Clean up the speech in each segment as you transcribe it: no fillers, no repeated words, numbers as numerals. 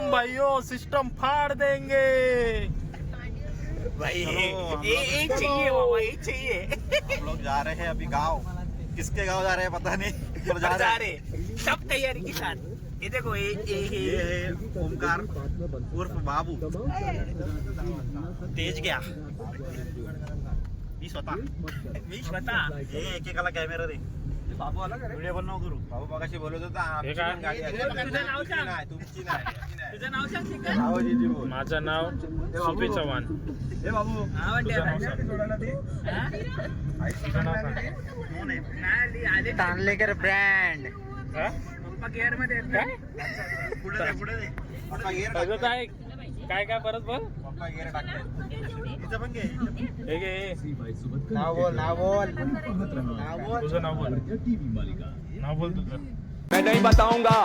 System भाइयों, system फाड़ देंगे भाई। एक चाहिए बाबा, एक चाहिए। हम लोग जा रहे हैं अभी गांव। किसके गांव जा रहे हैं पता नहीं, पर जा रहे। सब तैयारी के साथ। ये देखो ये है ओमकार उर्फ बाबू। तेज गया मी स्वतः ये एकेकाला कॅमेरा रे बाबू आला का व्हिडिओ बनव करू बाबू मगाशी बोलत होता गाडी आहे तुमची नाही तुझं नाव सांग शिका। रावजीजी बोल माझं नाव सुपी चव्हाण. ए बाबू तांडलेकर ब्रँड हा? पप्पा गिअर मध्ये काय पुढे दे पुढे दे पप्पा गिअर बघत आहे काय काय परत बोल. पप्पा गिअर टाकते इथं पण घे हे घे. नाव बोल तुझं नाव बोल. नाव बोल तुझं. मैं नहीं बताऊंगा.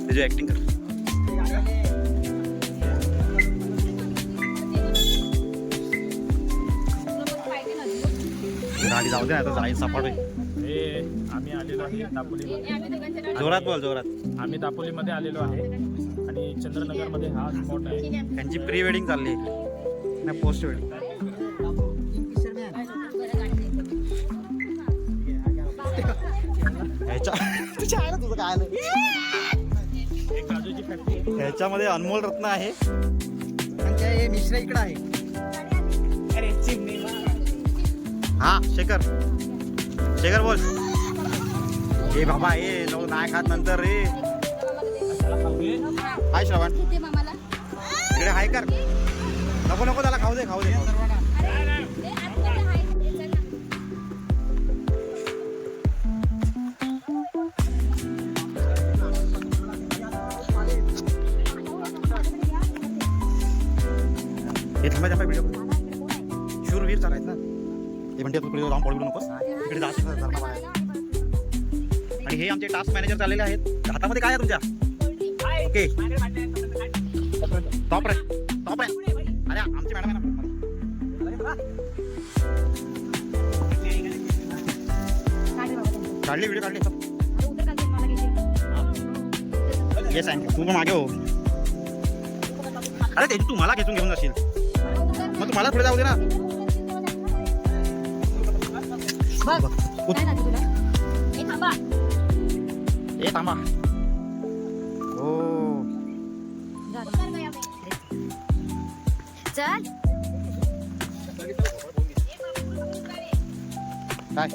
तुझी ऍक्टिंग कर गाडी जाऊ दे आता जाईल सपाट हे आम्ही आलेलो आहे दापोलीमध्ये. जोरात बोल जोरात आम्ही दापोलीमध्ये आलेलो आहे आणि चंद्रनगरमध्ये हा स्पॉट आहे. त्यांची प्री वेडिंग चालली नाही पोस्ट वेडिंग तुझं काय एक काजूची फॅक्टरी. ह्याच्यामध्ये अनमोल रत्न आहे. मिश्रा इकडं आहे. अरे चिमणी हा शेखर शेखर बोल. ए बाबा ए नको नाही खात नंतर रे. हाय श्रवण इकडे हाय कर. नको नको त्याला खाऊ दे खाऊ दे. हे थांबा थांबा व्हिडिओ शूरवीर चालायच ना. हे म्हणते तू पुढे जाऊन पळू नकोस इकडे जा आणि हे आमचे टास्क मॅनेजर चाललेले आहेत. हातामध्ये काय आहे तुमच्या ओके टॉप रे टॉप रे. अरे आमची मॅडम आहे ना. काढली व्हिडिओ काढली येस आहे तू पण मागे हो. अरे त्याची तू मला खेचून घेऊन जाशील मग तुम्हाला पुढे जाऊ दे ना. ए थांबा हो चल काय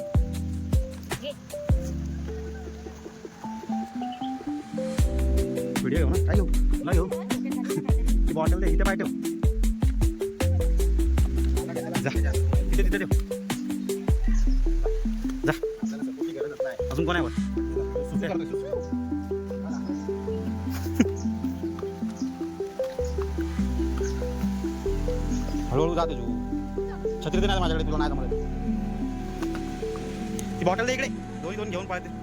व्हिडिओ घेऊ ना काय घेऊ तुला घेऊ ती बॉटल दे इथे पाय ठेव जा तिथे तिथे ठेव जा. अजून कोण आहे वर हळूहळू जाते तू. छत्री दे नाही माझ्याकडे तुला नाही जमलं. ती बॉटल दे इकडे दोन्ही दोन घेऊन पळते.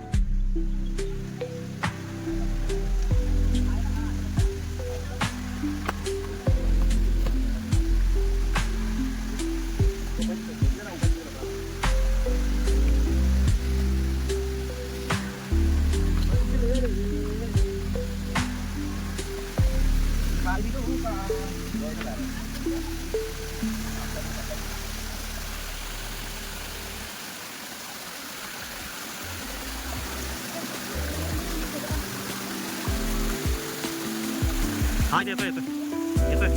हाँ येतोय येतोय येतोय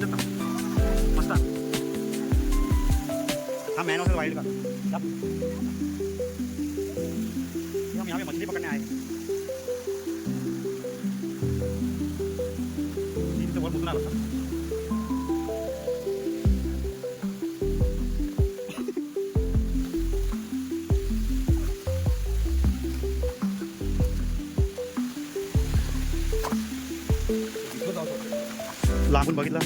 येतात ना मस्त हा मैन वॉटर वाइल्ड का हम यहाँ पे मछली पकड़ने आए इनसे बहुत मुकना रहता लांबून बघितलं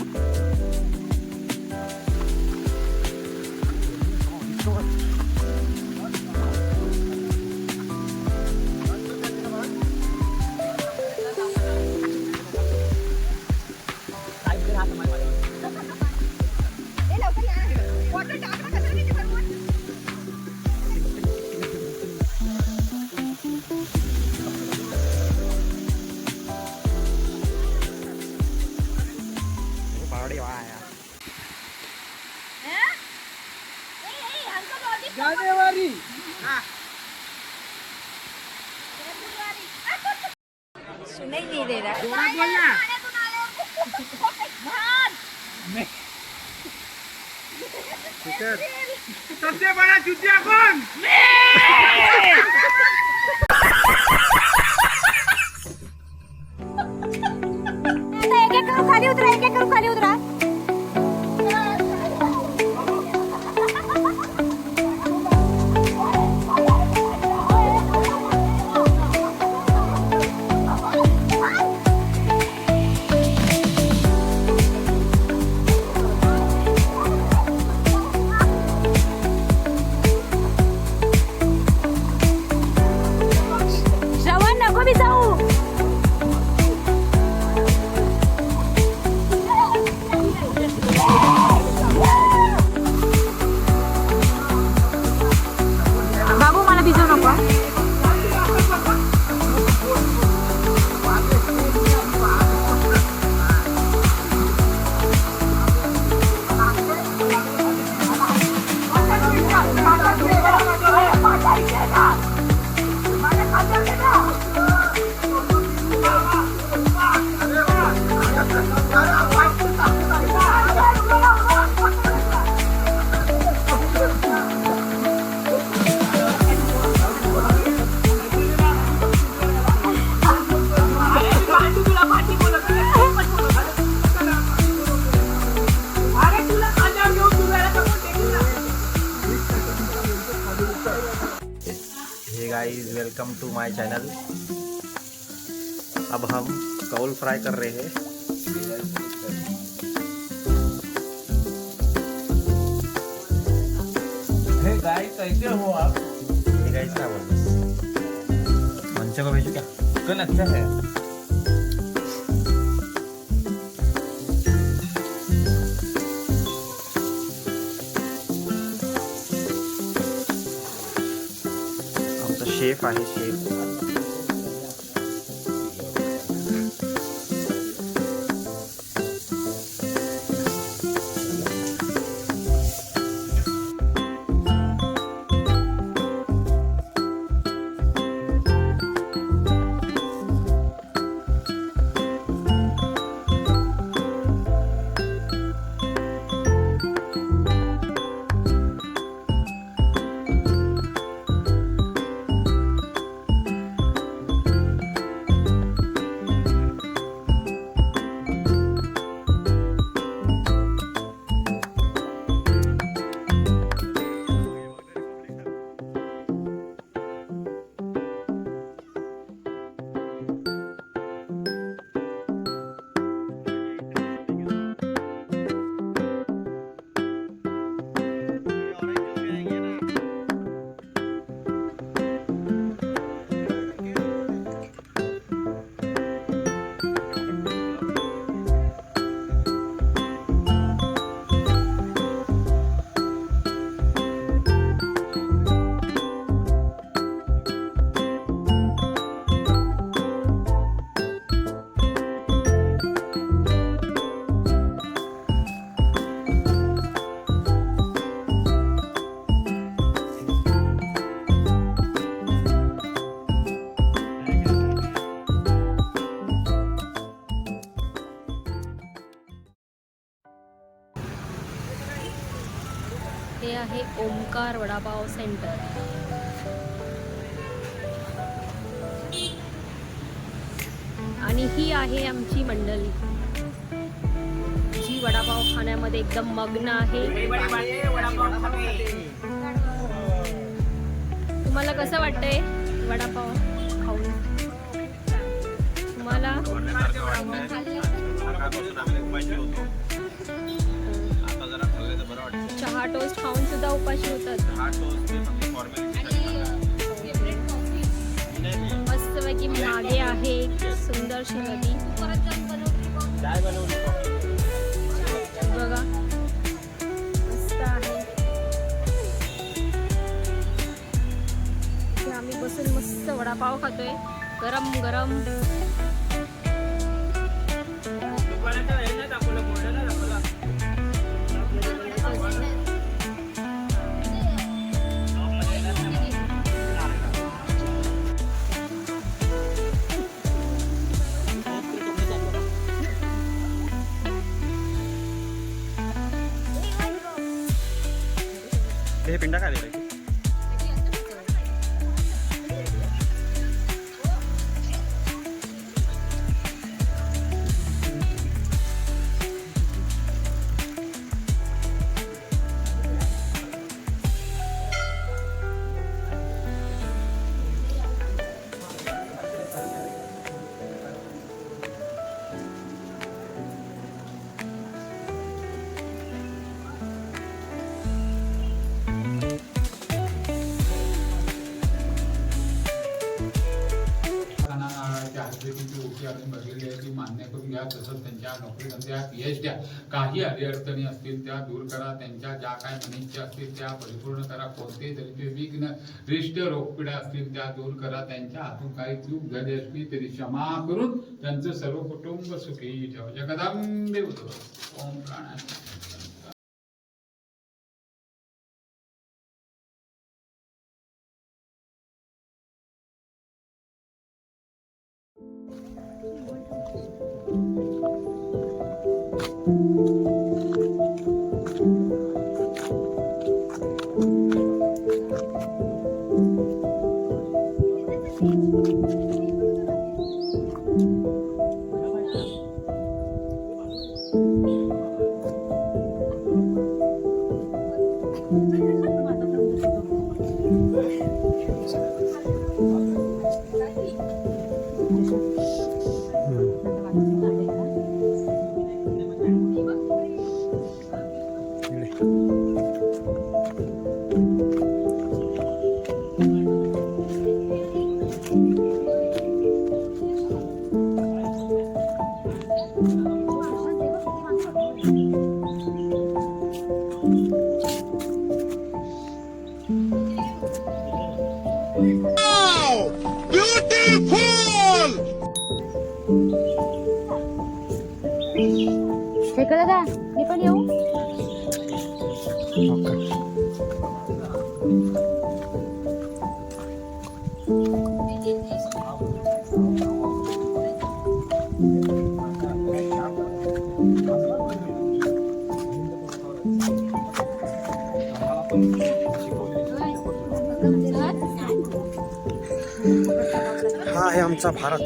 पहाड़ी वहाँ आया जानेवारी सुनाई नहीं दे रहा जोरात बोल ना. सबसे बड़ा चुतिया कौन एक एक करू खाली उतरा एक एक करू खाली उतरा श्रवण नको मी जाऊ बाबू मला भिजवू नको hey guys welcome to my channel. अब हम कौल फ्राई कर रहे हैं। हे गाइस कैसे हो आप हे गाइस क्या बोल मंच को भेजू क्या? कल अच्छा है आमचा शेफ आहे शेफ। आहे ओमकार वडापाव सेंटर. आणि ही आहे आमची मंडळी जी वडापाव खाण्यामध्ये एकदम मग्न आहे. तुम्हाला कसं वाटतंय वडापाव खाऊन? तुम्हाला चहा टोस्ट खाऊन सुद्धा उपाशी होतात. मस्तपैकी मागे आहे एक सुंदरशी नदी बघा, मस्त आहे. इथे आम्ही बसून मस्त वडापाव खातोय गरम गरम. हे पिंडा काय दिलं? भरलेली आहे ती मान्य करून घ्या. तसंच त्यांच्या नोकरी धंद्यात यश द्या. काही अडीअडचणी असतील त्या दूर करा. त्यांच्या ज्या काही मनीच्या असतील त्या परिपूर्ण करा. कोणते तरी विघ्न रिष्ट रोगपिढ्या असतील त्या दूर करा. त्यांच्या हातून काही चूक झाली असली तरी क्षमा करून त्यांचं सर्व कुटुंब सुखी ठेवा. जगदंबे ओम प्राणायाम. दादा मी पण येऊ. हा आहे आमचा भारत.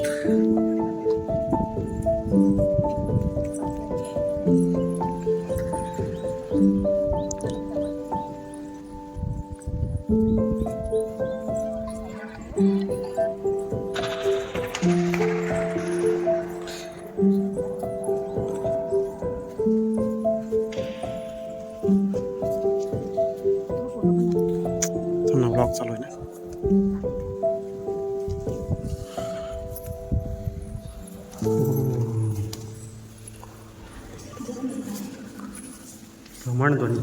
ब्लॉग चालू आहे ना. भ्रमणध्वनी.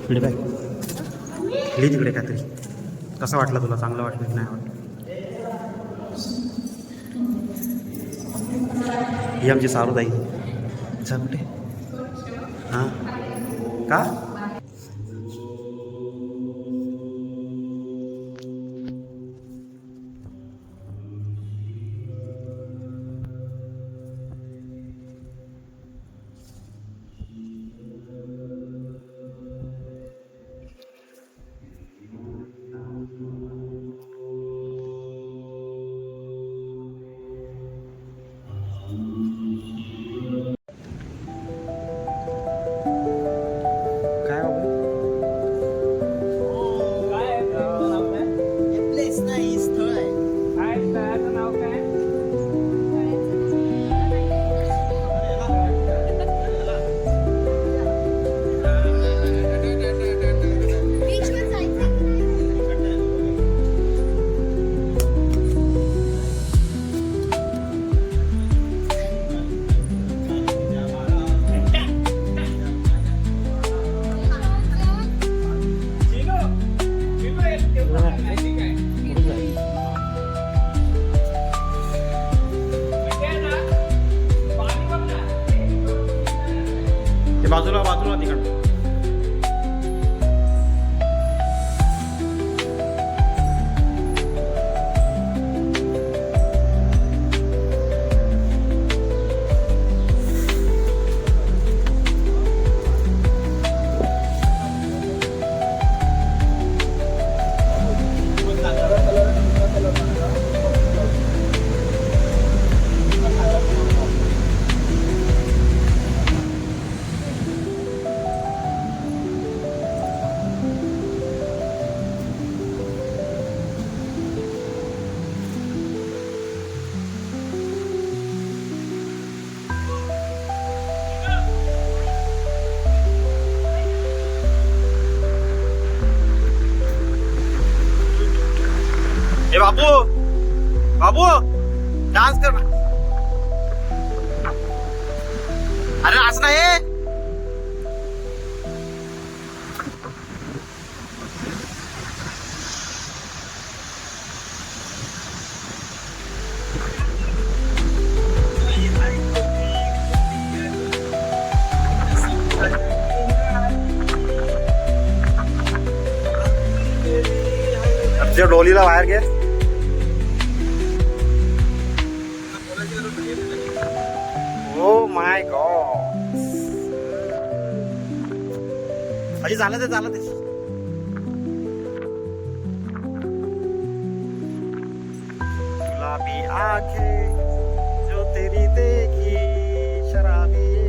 तिकडे काय तिकडे काहीतरी कसं वाटलं तुला? चांगलं वाटलं की नाही वाटलं? ही आमची सारूताई. जा कुठे? हां का? काय बाबा? बीचवर जायचं. ते बाजूला बाजूला तिकडं. ए बाबू, बाबू डान्स कर ना. अरे नाच ना हे. तुझ्या डोलीला बाहेर घे. Oh my God. अजी झालं ते झालं ते. गुलाबी आंखें जो तेरी देखी शराबी